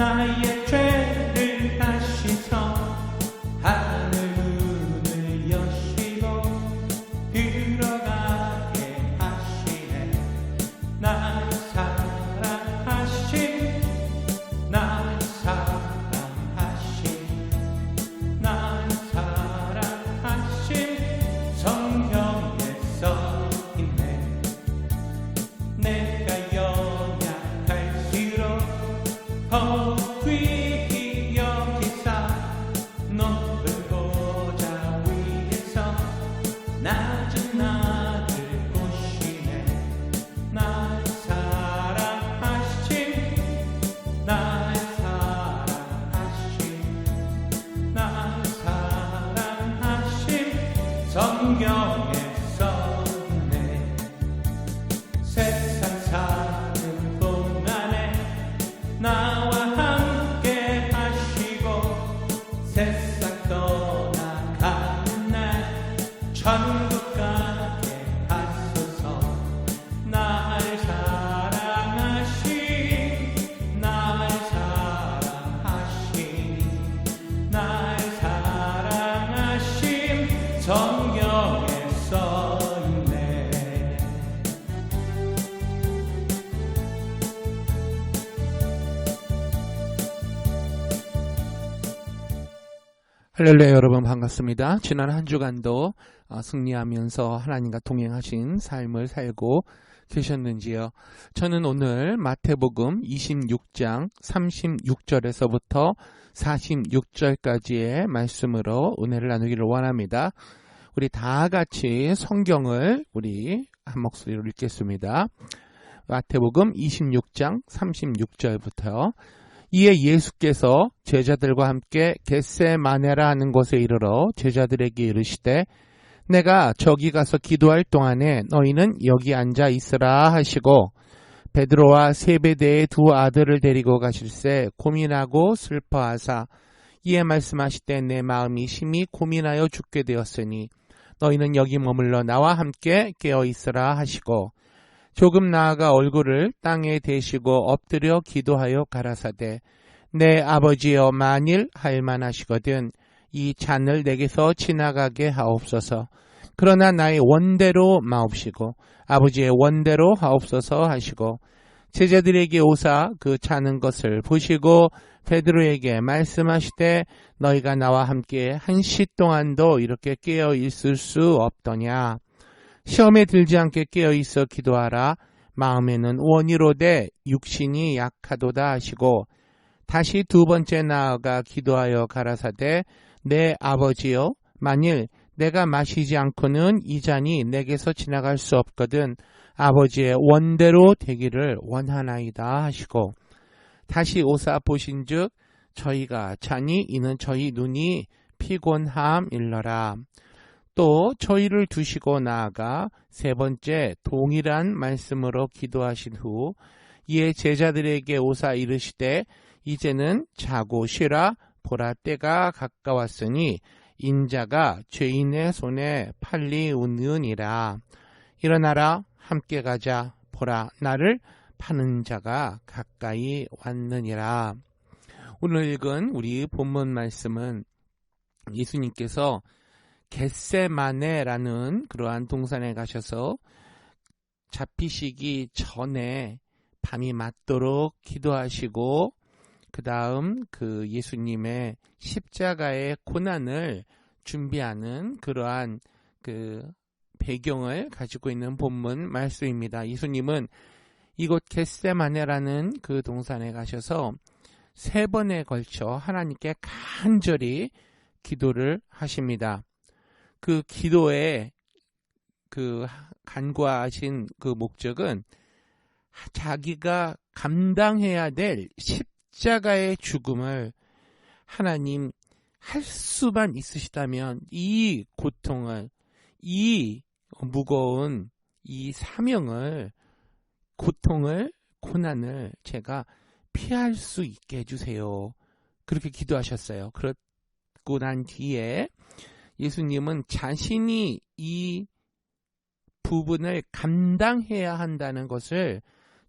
나의 죄를 가시서 하늘 문을 여시고 들어가게 하시네. 나를 사랑하신 나를 사랑하신 나를 사랑하신 성경에 써있네. 내가 연약할수록 더욱 귀히 여기사 높은 보좌 위에서 낮은 나를 보시네. 나를 사랑하신 나를 사랑하신 나를 사랑하신 성경에 써있네. 세상 사는 동안에 나와 함께 하시고 세상 떠나가는 날 천국 가게 하소서. 나를 사랑하신 나를 사랑하신 나를 사랑하신 성경에 써있네. 할렐루야, 여러분 반갑습니다. 지난 한 주간도 승리하면서 하나님과 동행하신 삶을 살고 계셨는지요? 저는 오늘 마태복음 26장 36절에서부터 46절까지의 말씀으로 은혜를 나누기를 원합니다. 우리 다 같이 성경을 우리 한 목소리로 읽겠습니다. 마태복음 26장 36절부터 이에 예수께서 제자들과 함께 겟세마네라 하는 곳에 이르러 제자들에게 이르시되 내가 저기 가서 기도할 동안에 너희는 여기 앉아 있으라 하시고 베드로와 세베대의 두 아들을 데리고 가실새 고민하고 슬퍼하사 이에 말씀하시되 내 마음이 심히 고민하여 죽게 되었으니 너희는 여기 머물러 나와 함께 깨어 있으라 하시고 조금 나아가 얼굴을 땅에 대시고 엎드려 기도하여 가라사대 내 아버지여 만일 할만하시거든 이 잔을 내게서 지나가게 하옵소서. 그러나 나의 원대로 마옵시고 아버지의 원대로 하옵소서 하시고 제자들에게 오사 그 자는 것을 보시고 베드로에게 말씀하시되 너희가 나와 함께 한 시 동안도 이렇게 깨어 있을 수 없더냐. 시험에 들지 않게 깨어있어 기도하라. 마음에는 원이로되 육신이 약하도다 하시고 다시 두 번째 나아가 기도하여 가라사대 내 아버지여 만일 내가 마시지 않고는 이 잔이 내게서 지나갈 수 없거든 아버지의 원대로 되기를 원하나이다 하시고 다시 오사 보신즉 저희가 자니 이는 저희 눈이 피곤함일러라. 또 저희를 두시고 나아가 세 번째 동일한 말씀으로 기도하신 후 이에 제자들에게 오사 이르시되 이제는 자고 쉬라. 보라 때가 가까웠으니 인자가 죄인의 손에 팔리우느니라. 일어나라 함께 가자. 보라 나를 파는 자가 가까이 왔느니라. 오늘 읽은 우리 본문 말씀은 예수님께서 겟세마네라는 그러한 동산에 가셔서 잡히시기 전에 밤이 맞도록 기도하시고 그 다음 그 예수님의 십자가의 고난을 준비하는 그러한 그 배경을 가지고 있는 본문 말씀입니다. 예수님은 이곳 겟세마네라는 그 동산에 가셔서 세 번에 걸쳐 하나님께 간절히 기도를 하십니다. 그 기도의 그 간구하신 그 목적은 자기가 감당해야 될 십자가의 죽음을 하나님 할 수만 있으시다면 이 고통을, 이 무거운 이 사명을, 고통을, 고난을 제가 피할 수 있게 해주세요. 그렇게 기도하셨어요. 그러고 난 뒤에 예수님은 자신이 이 부분을 감당해야 한다는 것을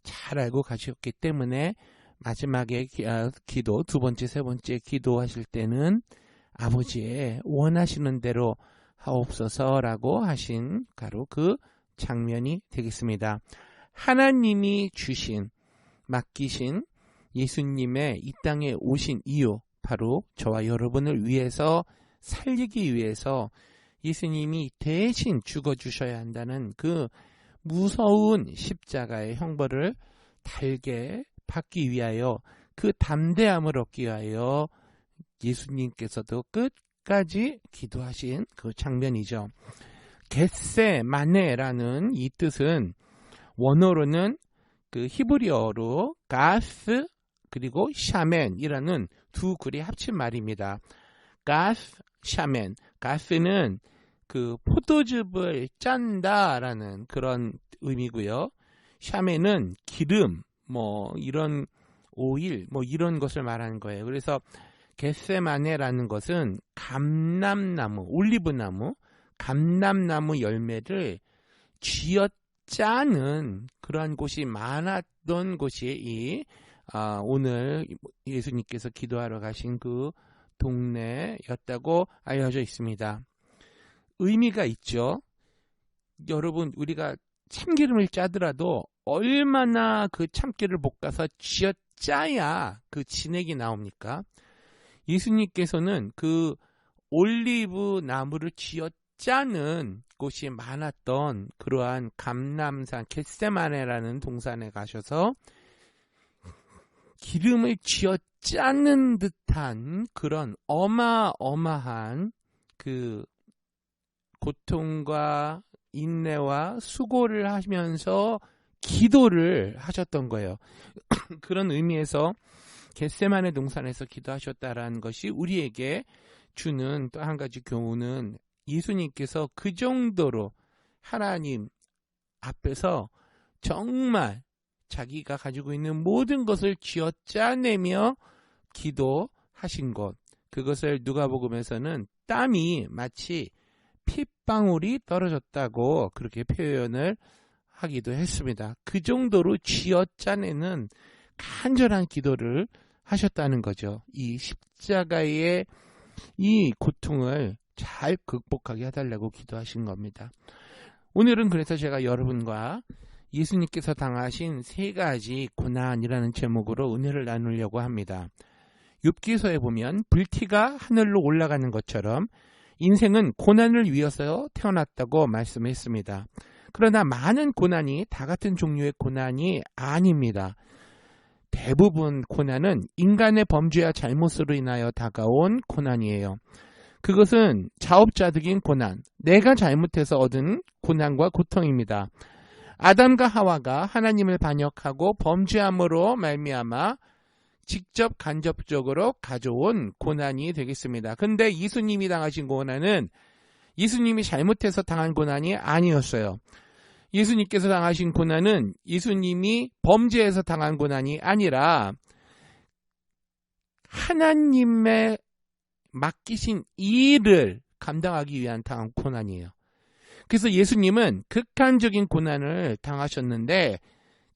잘 알고 가셨기 때문에 마지막에 기도, 두 번째, 세 번째 기도하실 때는 아버지의 원하시는 대로 하옵소서라고 하신 바로 그 장면이 되겠습니다. 하나님이 주신, 맡기신 예수님의 이 땅에 오신 이유, 바로 저와 여러분을 위해서 살리기 위해서 예수님이 대신 죽어주셔야 한다는 그 무서운 십자가의 형벌을 달게 받기 위하여, 그 담대함을 얻기 위하여 예수님께서도 끝까지 기도하신 그 장면이죠. 겟세마네라는 이 뜻은 원어로는 그 히브리어로 가스 그리고 샤멘이라는 두 글이 합친 말입니다. 가스, 샤멘. 가스는 그 포도즙을 짠다라는 그런 의미고요. 샤멘은 기름, 이런 오일, 이런 것을 말하는 거예요. 그래서 겟세마네라는 것은 감람나무, 올리브나무, 감람나무 열매를 쥐어짜는 그러한 곳이 많았던 곳이 오늘 예수님께서 기도하러 가신 그 동네였다고 알려져 있습니다. 의미가 있죠. 여러분, 우리가 참기름을 짜더라도 얼마나 그 참기름을 볶아서 쥐어짜야 그 진액이 나옵니까? 예수님께서는 그 올리브 나무를 쥐어짜는 곳이 많았던 그러한 감람산 겟세마네라는 동산에 가셔서 기름을 쥐어짜는 듯한 그런 어마어마한 그 고통과 인내와 수고를 하시면서 기도를 하셨던 거예요. 그런 의미에서 겟세마네 동산에서 기도하셨다라는 것이 우리에게 주는 또 한 가지 교훈은, 예수님께서 그 정도로 하나님 앞에서 정말 자기가 가지고 있는 모든 것을 쥐어짜내며 기도하신 것, 그것을 누가복음에서는 땀이 마치 핏방울이 떨어졌다고 그렇게 표현을 하기도 했습니다. 그 정도로 쥐어짜내는 간절한 기도를 하셨다는 거죠. 이 십자가의 이 고통을 잘 극복하게 해달라고 기도하신 겁니다. 오늘은 그래서 제가 여러분과 예수님께서 당하신 세 가지 고난이라는 제목으로 은혜를 나누려고 합니다. 욥기서에 보면 불티가 하늘로 올라가는 것처럼 인생은 고난을 위해서 태어났다고 말씀했습니다. 그러나 많은 고난이 다 같은 종류의 고난이 아닙니다. 대부분 고난은 인간의 범죄와 잘못으로 인하여 다가온 고난이에요. 그것은 자업자득인 고난, 내가 잘못해서 얻은 고난과 고통입니다. 아담과 하와가 하나님을 반역하고 범죄함으로 말미암아 직접 간접적으로 가져온 고난이 되겠습니다. 근데 예수님이 당하신 고난은 예수님이 잘못해서 당한 고난이 아니었어요. 예수님께서 당하신 고난은 예수님이 범죄해서 당한 고난이 아니라 하나님의 맡기신 일을 감당하기 위한 당한 고난이에요. 그래서 예수님은 극한적인 고난을 당하셨는데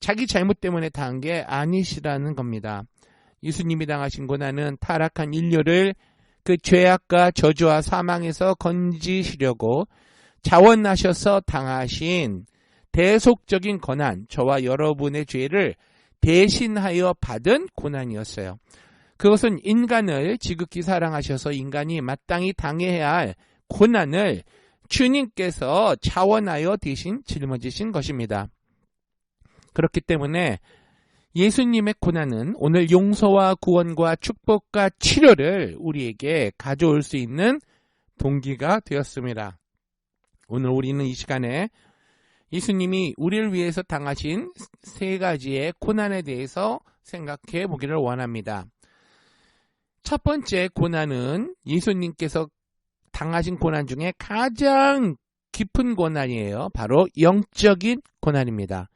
자기 잘못 때문에 당한 게 아니시라는 겁니다. 예수님이 당하신 고난은 타락한 인류를 그 죄악과 저주와 사망에서 건지시려고 자원하셔서 당하신 대속적인 고난, 저와 여러분의 죄를 대신하여 받은 고난이었어요. 그것은 인간을 지극히 사랑하셔서 인간이 마땅히 당해야 할 고난을 주님께서 자원하여 대신 짊어지신 것입니다. 그렇기 때문에 예수님의 고난은 오늘 용서와 구원과 축복과 치료를 우리에게 가져올 수 있는 동기가 되었습니다. 오늘 우리는 이 시간에 예수님이 우리를 위해서 당하신 세 가지의 고난에 대해서 생각해 보기를 원합니다. 첫 번째 고난은 예수님께서 당하신 고난 중에 가장 깊은 고난이에요. 바로 영적인 고난입니다.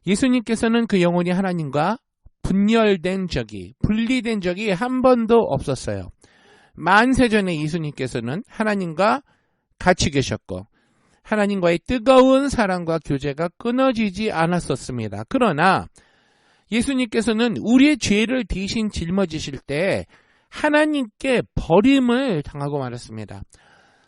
예수님께서는 그 영혼이 하나님과 분열된 적이, 분리된 적이 한 번도 없었어요. 만세전에 예수님께서는 하나님과 같이 계셨고 하나님과의 뜨거운 사랑과 교제가 끊어지지 않았었습니다. 그러나 예수님께서는 우리의 죄를 대신 짊어지실 때 하나님께 버림을 당하고 말았습니다.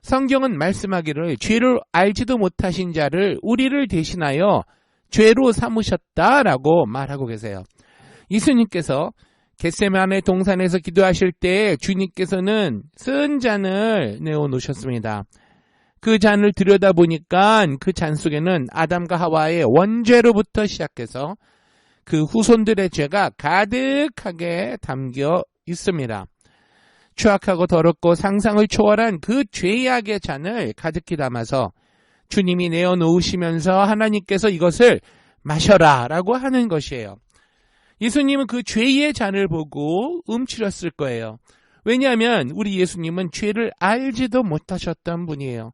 성경은 말씀하기를 죄를 알지도 못하신 자를 우리를 대신하여 죄로 삼으셨다라고 말하고 계세요. 예수님께서 겟세마네 동산에서 기도하실 때 주님께서는 쓴 잔을 내어놓으셨습니다. 그 잔을 들여다보니까 그 잔 속에는 아담과 하와의 원죄로부터 시작해서 그 후손들의 죄가 가득하게 담겨 있습니다. 추악하고 더럽고 상상을 초월한 그 죄악의 잔을 가득히 담아서 주님이 내어놓으시면서 하나님께서 이것을 마셔라 라고 하는 것이에요. 예수님은 그 죄의 잔을 보고 움츠렸을 거예요. 왜냐하면 우리 예수님은 죄를 알지도 못하셨던 분이에요.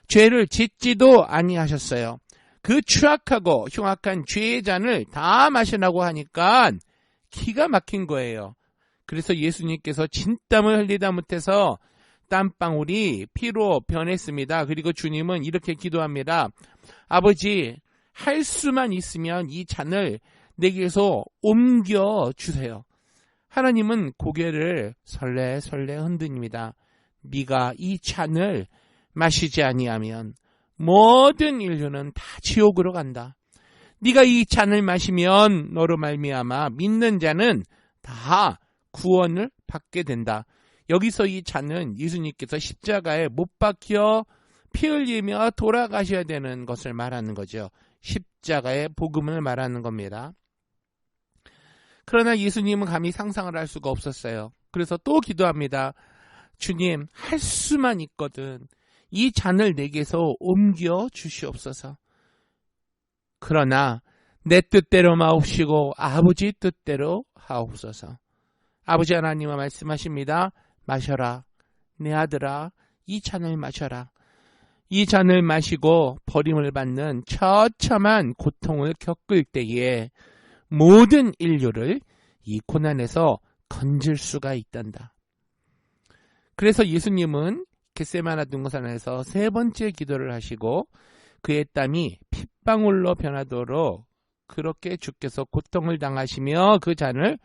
죄를 짓지도 아니하셨어요. 그 추악하고 흉악한 죄의 잔을 다 마시라고 하니까 기가 막힌 거예요. 그래서 예수님께서 진땀을 흘리다 못해서 땀방울이 피로 변했습니다. 그리고 주님은 이렇게 기도합니다. 아버지, 할 수만 있으면 이 잔을 내게서 옮겨 주세요. 하나님은 고개를 설레설레 흔듭니다. 네가 이 잔을 마시지 아니하면 모든 인류는 다 지옥으로 간다. 네가 이 잔을 마시면 너로 말미암아 믿는 자는 다 구원을 받게 된다. 여기서 이 잔은 예수님께서 십자가에 못 박혀 피 흘리며 돌아가셔야 되는 것을 말하는 거죠. 십자가의 복음을 말하는 겁니다. 그러나 예수님은 감히 상상을 할 수가 없었어요. 그래서 또 기도합니다. 주님, 할 수만 있거든 이 잔을 내게서 옮겨 주시옵소서. 그러나 내 뜻대로 마옵시고 아버지 뜻대로 하옵소서. 아버지 하나님은 말씀하십니다. 마셔라. 내 아들아, 이 잔을 마셔라. 이 잔을 마시고 버림을 받는 처참한 고통을 겪을 때에 모든 인류를 이 고난에서 건질 수가 있단다. 그래서 예수님은 겟세마네 동산에서 세 번째 기도를 하시고 그의 땀이 핏방울로 변하도록 그렇게 주께서 고통을 당하시며 그 잔을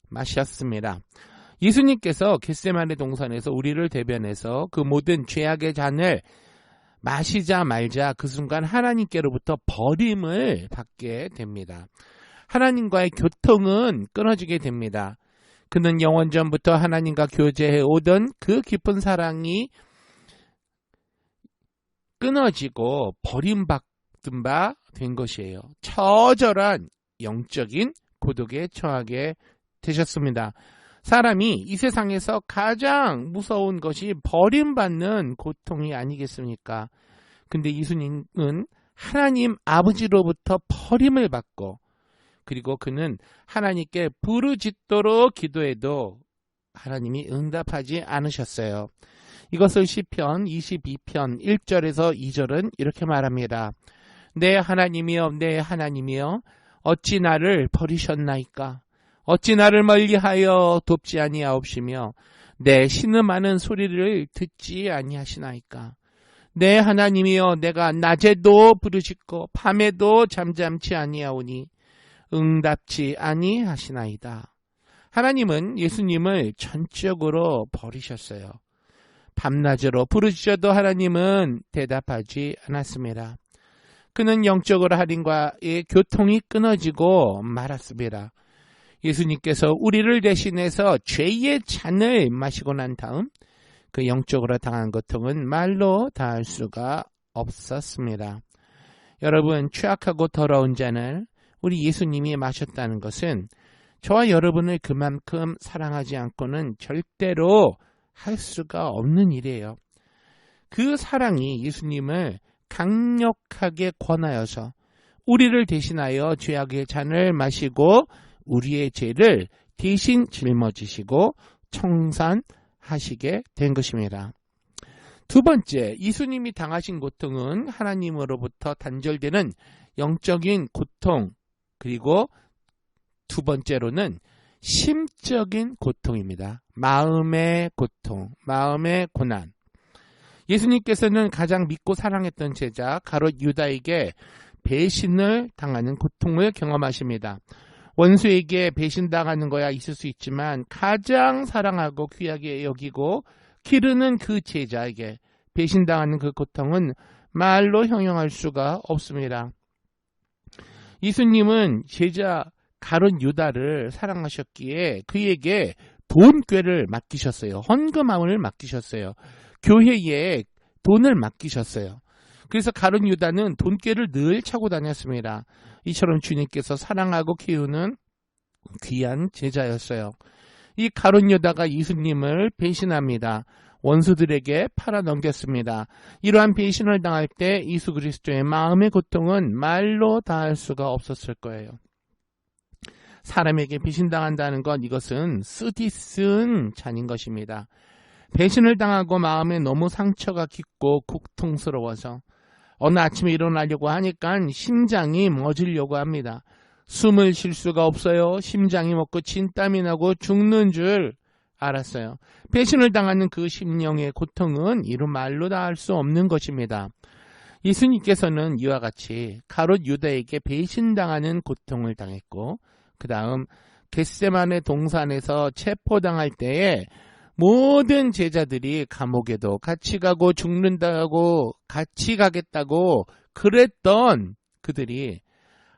마셨습니다. 예수님께서 겟세마네 동산에서 우리를 대변해서 그 모든 죄악의 잔을 마시자 말자 그 순간 하나님께로부터 버림을 받게 됩니다. 하나님과의 교통은 끊어지게 됩니다. 그는 영원전부터 하나님과 교제해 오던 그 깊은 사랑이 끊어지고 버림받은 바 된 것이에요. 처절한 영적인 고독에 처하게 되셨습니다. 사람이 이 세상에서 가장 무서운 것이 버림받는 고통이 아니겠습니까? 근데 예수님은 하나님 아버지로부터 버림을 받고 그리고 그는 하나님께 부르짖도록 기도해도 하나님이 응답하지 않으셨어요. 이것을 시편 22편 1절에서 2절은 이렇게 말합니다. 내 하나님이여 내 하나님이여 어찌 나를 버리셨나이까? 어찌 나를 멀리하여 돕지 아니하옵시며 내 신음하는 소리를 듣지 아니하시나이까? 내 하나님이여 내가 낮에도 부르짖고 밤에도 잠잠치 아니하오니 응답치 아니하시나이다. 하나님은 예수님을 전적으로 버리셨어요. 밤낮으로 부르짖어도 하나님은 대답하지 않았습니다. 그는 영적으로 하나님과의 교통이 끊어지고 말았습니다. 예수님께서 우리를 대신해서 죄의 잔을 마시고 난 다음 그 영적으로 당한 고통은 말로 다할 수가 없었습니다. 여러분, 취약하고 더러운 잔을 우리 예수님이 마셨다는 것은 저와 여러분을 그만큼 사랑하지 않고는 절대로 할 수가 없는 일이에요. 그 사랑이 예수님을 강력하게 권하여서 우리를 대신하여 죄악의 잔을 마시고 우리의 죄를 대신 짊어지시고 청산하시게 된 것입니다. 두 번째, 예수님이 당하신 고통은 하나님으로부터 단절되는 영적인 고통, 그리고 두 번째로는 심적인 고통입니다. 마음의 고통, 마음의 고난. 예수님께서는 가장 믿고 사랑했던 제자 가롯 유다에게 배신을 당하는 고통을 경험하십니다. 원수에게 배신당하는 거야 있을 수 있지만 가장 사랑하고 귀하게 여기고 기르는 그 제자에게 배신당하는 그 고통은 말로 형용할 수가 없습니다. 예수님은 제자 가룟 유다를 사랑하셨기에 그에게 돈꾀를 맡기셨어요. 헌금함을 맡기셨어요. 교회에 돈을 맡기셨어요. 그래서 가룟 유다는 돈꾀를 늘 차고 다녔습니다. 이처럼 주님께서 사랑하고 키우는 귀한 제자였어요. 이 가룟 유다가 예수님을 배신합니다. 원수들에게 팔아넘겼습니다. 이러한 배신을 당할 때 예수 그리스도의 마음의 고통은 말로 다할 수가 없었을 거예요. 사람에게 배신당한다는 것, 이것은 쓰디쓴 잔인 것입니다. 배신을 당하고 마음에 너무 상처가 깊고 고통스러워서 어느 아침에 일어나려고 하니까 심장이 멎으려고 합니다. 숨을 쉴 수가 없어요. 심장이 멎고 진땀이 나고 죽는 줄 알았어요. 배신을 당하는 그 심령의 고통은 이루 말로 다 할 수 없는 것입니다. 예수님께서는 이와 같이 가룟 유다에게 배신당하는 고통을 당했고 그 다음 겟세마네 동산에서 체포당할 때에 모든 제자들이 감옥에도 같이 가고 죽는다고 같이 가겠다고 그랬던 그들이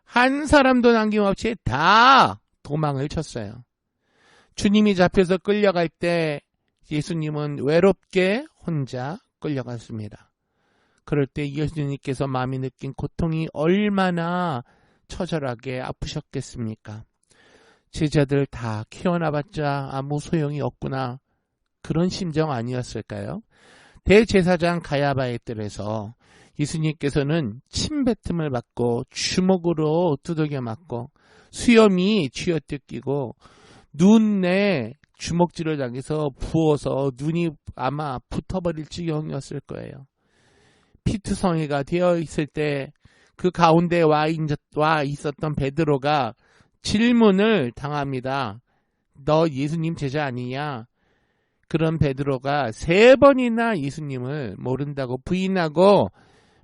한 사람도 남김없이 다 도망을 쳤어요. 주님이 잡혀서 끌려갈 때 예수님은 외롭게 혼자 끌려갔습니다. 그럴 때 예수님께서 마음이 느낀 고통이 얼마나 처절하게 아프셨겠습니까? 제자들 다 키워놔봤자 아무 소용이 없구나. 그런 심정 아니었을까요? 대제사장 가야바의 뜰에서 예수님께서는 침뱉음을 받고 주먹으로 두들겨 맞고 수염이 쥐어뜯기고 눈에 주먹질을 당해서 부어서 눈이 아마 붙어버릴 지경이었을 거예요. 피투성이가 되어 있을 때 그 가운데 와 있었던 베드로가 질문을 당합니다. 너 예수님 제자 아니냐? 그런 베드로가 3번이나 예수님을 모른다고 부인하고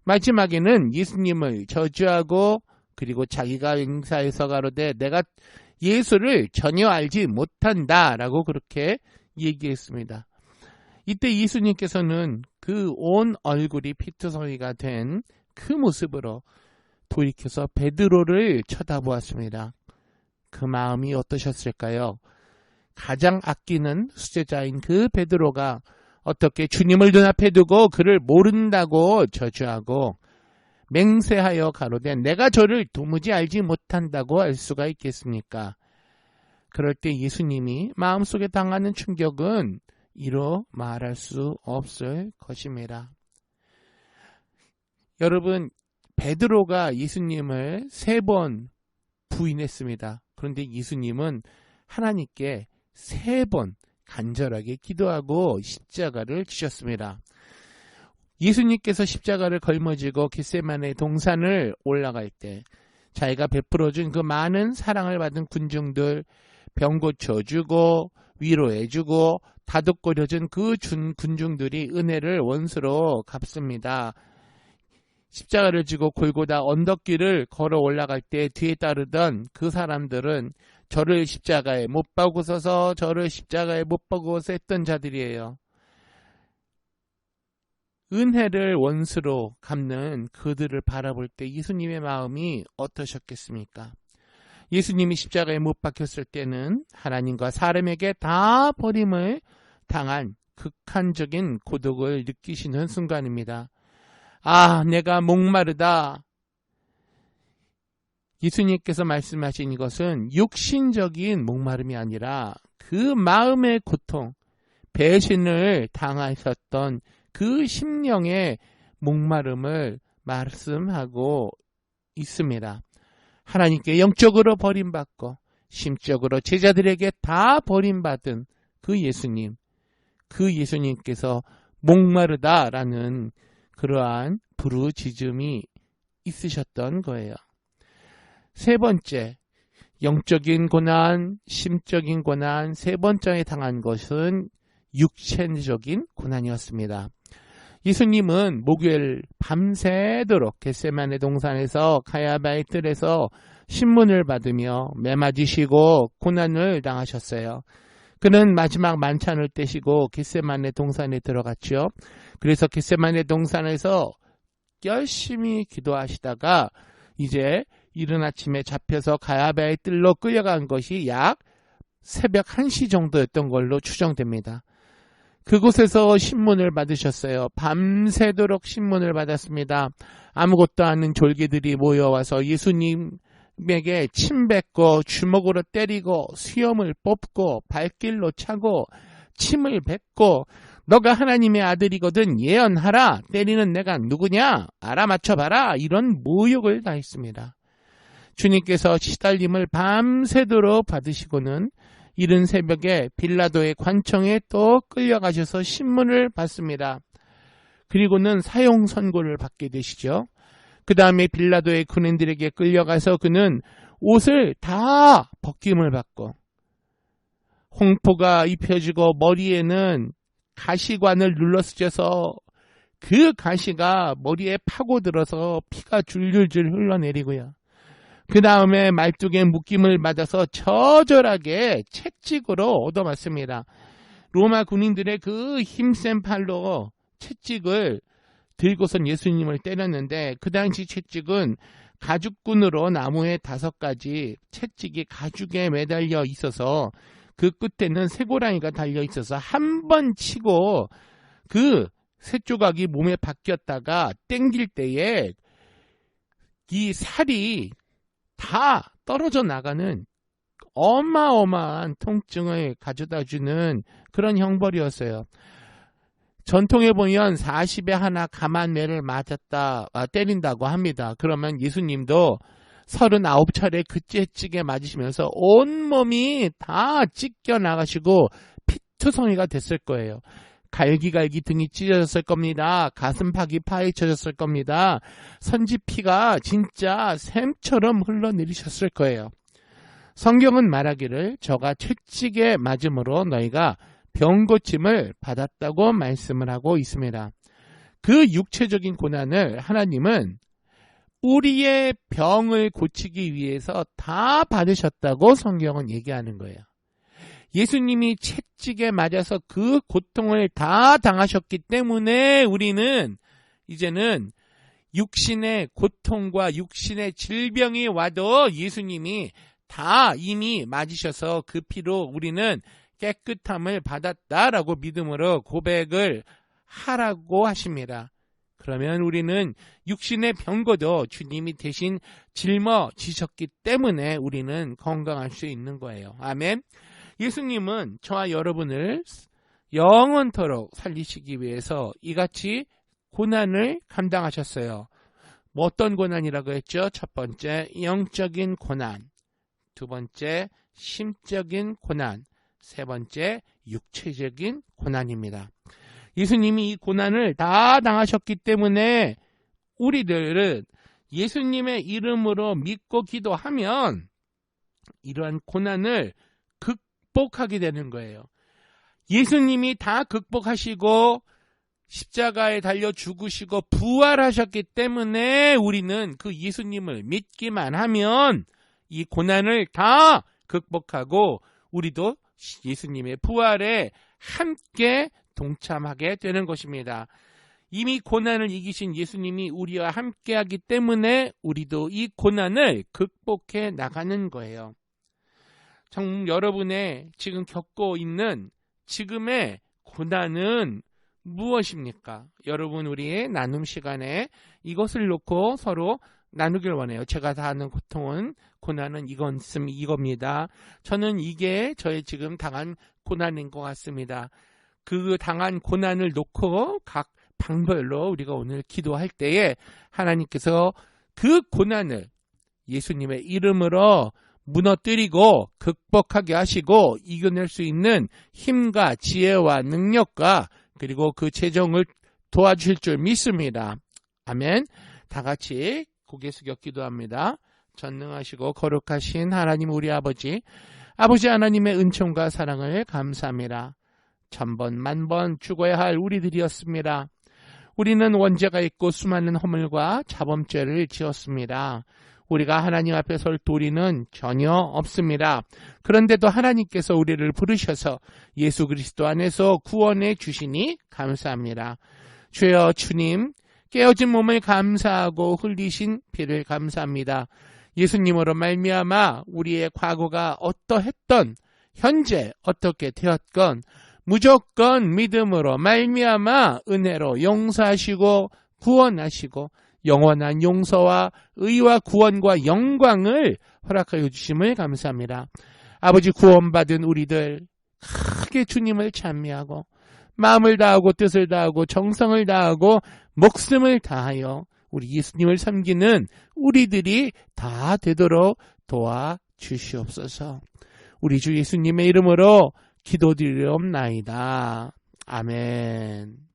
마지막에는 예수님을 저주하고 그리고 자기가 인사해서 가로되 내가 예수를 전혀 알지 못한다라고 그렇게 얘기했습니다. 이때 예수님께서는 그 온 얼굴이 피투성이가 된 그 모습으로 돌이켜서 베드로를 쳐다보았습니다. 그 마음이 어떠셨을까요? 가장 아끼는 수제자인 그 베드로가 어떻게 주님을 눈앞에 두고 그를 모른다고 저주하고 맹세하여 가로되 내가 저를 도무지 알지 못한다고 할 수가 있겠습니까? 그럴 때 예수님이 마음속에 당하는 충격은 이루 말할 수 없을 것입니다. 여러분, 베드로가 예수님을 3번 부인했습니다. 그런데 예수님은 하나님께 3번 간절하게 기도하고 십자가를 지셨습니다. 예수님께서 십자가를 걸머지고 겟세마네 동산을 올라갈 때 자기가 베풀어준 그 많은 사랑을 받은 군중들 병 고쳐주고 위로해주고 다독거려준 그 군중들이 은혜를 원수로 갚습니다. 십자가를 지고 골고다 언덕길을 걸어 올라갈 때 뒤에 따르던 그 사람들은 저를 십자가에 못 박으소서 저를 십자가에 못 박으소서 했던 자들이에요. 은혜를 원수로 갚는 그들을 바라볼 때 예수님의 마음이 어떠셨겠습니까? 예수님이 십자가에 못 박혔을 때는 하나님과 사람에게 다 버림을 당한 극한적인 고독을 느끼시는 순간입니다. 아, 내가 목마르다. 예수님께서 말씀하신 이것은 육신적인 목마름이 아니라 그 마음의 고통, 배신을 당하셨던 그 심령의 목마름을 말씀하고 있습니다. 하나님께 영적으로 버림받고 심적으로 제자들에게 다 버림받은 그 예수님께서 목마르다라는 그러한 부르짖음이 있으셨던 거예요. 3번째, 영적인 고난, 심적인 고난, 3번째에 당한 것은 육체적인 고난이었습니다. 예수님은 목요일 밤새도록 겟세마네 동산에서 가야바의 뜰에서 신문을 받으며 매맞으시고 고난을 당하셨어요. 그는 마지막 만찬을 떼시고 겟세마네 동산에 들어갔죠. 그래서 겟세마네 동산에서 열심히 기도하시다가 이제 이른 아침에 잡혀서 가야바의 뜰로 끌려간 것이 약 새벽 1시 정도였던 걸로 추정됩니다. 그곳에서 신문을 받으셨어요. 밤새도록 신문을 받았습니다. 아무것도 아닌 졸개들이 모여와서 예수님에게 침 뱉고 주먹으로 때리고 수염을 뽑고 발길로 차고 침을 뱉고 너가 하나님의 아들이거든 예언하라. 때리는 내가 누구냐? 알아맞혀봐라. 이런 모욕을 다했습니다. 주님께서 시달림을 밤새도록 받으시고는 이른 새벽에 빌라도의 관청에 또 끌려가셔서 신문을 받습니다. 그리고는 사형 선고를 받게 되시죠. 그 다음에 빌라도의 군인들에게 끌려가서 그는 옷을 다 벗김을 받고 홍포가 입혀지고 머리에는 가시관을 눌러쓰셔서 그 가시가 머리에 파고들어서 피가 줄줄줄 흘러내리고요. 그 다음에 말뚝에 묶임을 받아서 처절하게 채찍으로 얻어맞습니다. 로마 군인들의 그 힘센 팔로 채찍을 들고선 예수님을 때렸는데 그 당시 채찍은 가죽끈으로 나무에 5가지 채찍이 가죽에 매달려 있어서 그 끝에는 쇠고랑이가 달려 있어서 한 번 치고 그 쇠조각이 몸에 박혔다가 땡길 때에 이 살이 다 떨어져 나가는 어마어마한 통증을 가져다주는 그런 형벌이었어요. 전통에 보면 40에 하나 가만매를 맞았다, 때린다고 합니다. 그러면 예수님도 39차례 그 채찍에 맞으시면서 온몸이 다 찢겨 나가시고 피투성이가 됐을 거예요. 갈기갈기 등이 찢어졌을 겁니다. 가슴팍이 파헤쳐졌을 겁니다. 선지피가 진짜 샘처럼 흘러내리셨을 거예요. 성경은 말하기를 저가 채찍에 맞음으로 너희가 병고침을 받았다고 말씀을 하고 있습니다. 그 육체적인 고난을 하나님은 우리의 병을 고치기 위해서 다 받으셨다고 성경은 얘기하는 거예요. 예수님이 채찍에 맞아서 그 고통을 다 당하셨기 때문에 우리는 이제는 육신의 고통과 육신의 질병이 와도 예수님이 다 이미 맞으셔서 그 피로 우리는 깨끗함을 받았다라고 믿음으로 고백을 하라고 하십니다. 그러면 우리는 육신의 병고도 주님이 대신 짊어지셨기 때문에 우리는 건강할 수 있는 거예요. 아멘. 예수님은 저와 여러분을 영원토록 살리시기 위해서 이같이 고난을 감당하셨어요. 뭐 어떤 고난이라고 했죠? 첫 번째, 영적인 고난. 두 번째, 심적인 고난. 세 번째, 육체적인 고난입니다. 예수님이 이 고난을 다 당하셨기 때문에 우리들은 예수님의 이름으로 믿고 기도하면 이러한 고난을 극복하게 되는 거예요. 예수님이 다 극복하시고 십자가에 달려 죽으시고 부활하셨기 때문에 우리는 그 예수님을 믿기만 하면 이 고난을 다 극복하고 우리도 예수님의 부활에 함께 동참하게 되는 것입니다. 이미 고난을 이기신 예수님이 우리와 함께하기 때문에 우리도 이 고난을 극복해 나가는 거예요. 여러분의 지금 겪고 있는 지금의 고난은 무엇입니까? 여러분 우리의 나눔 시간에 이것을 놓고 서로 나누길 원해요. 제가 다 아는 고난은 이겁니다. 저는 이게 저의 지금 당한 고난인 것 같습니다. 그 당한 고난을 놓고 각 방별로 우리가 오늘 기도할 때에 하나님께서 그 고난을 예수님의 이름으로 무너뜨리고 극복하게 하시고 이겨낼 수 있는 힘과 지혜와 능력과 그리고 그 재정을 도와주실 줄 믿습니다. 아멘. 다 같이 고개 숙여 기도합니다. 전능하시고 거룩하신 하나님 우리 아버지 하나님의 은총과 사랑을 감사합니다. 천번 만번 죽어야 할 우리들이었습니다. 우리는 원죄가 있고 수많은 허물과 자범죄를 지었습니다. 우리가 하나님 앞에 설 도리는 전혀 없습니다. 그런데도 하나님께서 우리를 부르셔서 예수 그리스도 안에서 구원해 주시니 감사합니다. 주여 주님, 깨어진 몸을 감사하고 흘리신 피를 감사합니다. 예수님으로 말미암아 우리의 과거가 어떠했던 현재 어떻게 되었건 무조건 믿음으로 말미암아 은혜로 용서하시고 구원하시고 영원한 용서와 의와 구원과 영광을 허락하여 주심을 감사합니다. 아버지, 구원받은 우리들 크게 주님을 찬미하고 마음을 다하고 뜻을 다하고 정성을 다하고 목숨을 다하여 우리 예수님을 섬기는 우리들이 다 되도록 도와주시옵소서. 우리 주 예수님의 이름으로 기도드리옵나이다. 아멘.